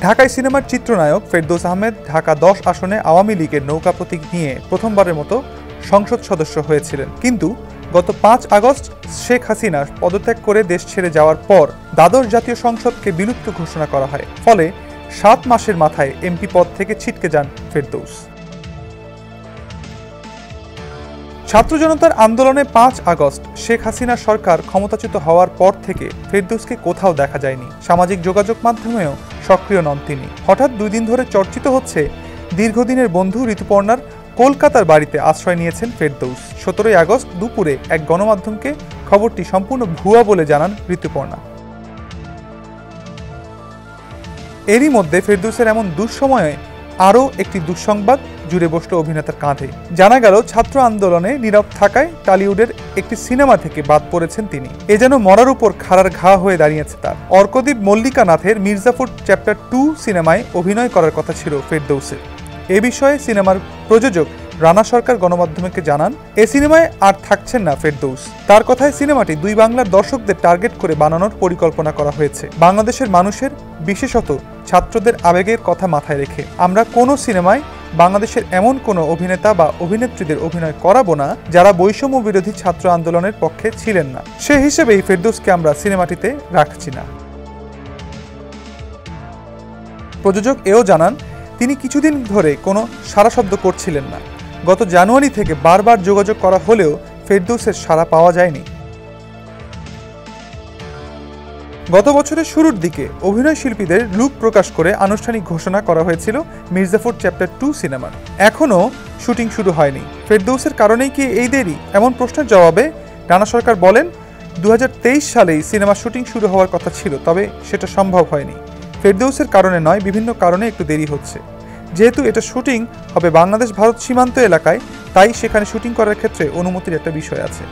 ঢাকায় সিনেমার চিত্রনায়ক ফেরদৌস আহমেদ ঢাকা 10 আসনে আওয়ামী লীগের নৌকা প্রতীক নিয়ে প্রথমবারের মতো সংসদ সদস্য হয়েছিলেন। কিন্তু গত 5 আগস্ট শেখ হাসিনা পদত্যাগ করে দেশ ছেড়ে যাওয়ার পর দ্বাদশ জাতীয় সংসদকে বিলুপ্ত ঘোষণা করা হয়। ফলে 7 মাসের মাথায় এমপি পদ থেকে ছিটকে যান ফেরদৌস। ছাত্র জনতার আন্দোলনে 5 আগস্ট শেখ হাসিনা সরকার ক্ষমতাচ্যুত হওয়ার পর থেকে ফেরদৌসকে কোথাও দেখা যায়নি। সামাজিক যোগাযোগ মাধ্যমেও সক্রিয় নন তিনি। হঠাৎ 2 দিন ধরে চর্চিত হচ্ছে দীর্ঘদিনের বন্ধু ঋতুপর্ণার কলকাতার বাড়িতে আশ্রয় নিয়েছেন ফেরদৌস। 17 আগস্ট দুপুরে এক গণমাধ্যমকে খবরটি সম্পূর্ণ ভুয়া বলে জানান ঋতুপর্ণা। এরই মধ্যে ফেরদৌসের এমন দুঃসময়ে আরও একটি দুঃসংবাদ জুড়ে বসল অভিনেতার কাঁধে। জানা গেল ছাত্র আন্দোলনে নীরব থাকায় টলিউডের একটি সিনেমা থেকে বাদ পড়েছেন তিনি। এ যেন মরার উপর খাড়ার ঘা হয়ে দাঁড়িয়েছে তার। অর্কদীপ মল্লিকা নাথের মির্জাফর চ্যাপ্টার 2 সিনেমায় অভিনয় করার কথা ছিল ফেরদৌসের। এ বিষয়ে সিনেমার প্রযোজক রানা সরকার গণমাধ্যমকে জানান, এ সিনেমায় আর থাকছেন না ফেরদৌস। তার কথায় সিনেমাটি 2 বাংলার দর্শকদের টার্গেট করে বানানোর পরিকল্পনা করা হয়েছে। বাংলাদেশের মানুষের, বিশেষত ছাত্রদের আবেগের কথা মাথায় রেখে আমরা কোনো সিনেমায় বাংলাদেশের এমন কোনো অভিনেতা বা অভিনেত্রীদের অভিনয় করাবো না যারা বৈষম্য বিরোধী ছাত্র আন্দোলনের পক্ষে ছিলেন না। সে হিসেবেই ফেরদৌসকে আমরা সিনেমাটিতে রাখছি না। প্রযোজক এও জানান, তিনি কিছুদিন ধরে কোনো সাড়া শব্দ করছিলেন না। গত জানুয়ারি থেকে বারবার যোগাযোগ করা হলেও ফেরদৌসের সাড়া পাওয়া যায়নি। গত বছরের শুরুর দিকে অভিনয় শিল্পীদের লুক প্রকাশ করে আনুষ্ঠানিক ঘোষণা করা হয়েছিল মির্জাফর চ্যাপ্টার 2 সিনেমার। এখনও শুটিং শুরু হয়নি। ফেরদৌসের কারণেই কি এই দেরি? এমন প্রশ্নের জবাবে রানা সরকার বলেন, 2023 সালেই সিনেমার শুটিং শুরু হওয়ার কথা ছিল, তবে সেটা সম্ভব হয়নি। ফেরদৌসের কারণে নয়, বিভিন্ন কারণে একটু দেরি হচ্ছে। যেহেতু এটা শুটিং হবে বাংলাদেশ ভারত সীমান্ত এলাকায়, তাই সেখানে শুটিং করার ক্ষেত্রে অনুমতির একটা বিষয় আছে।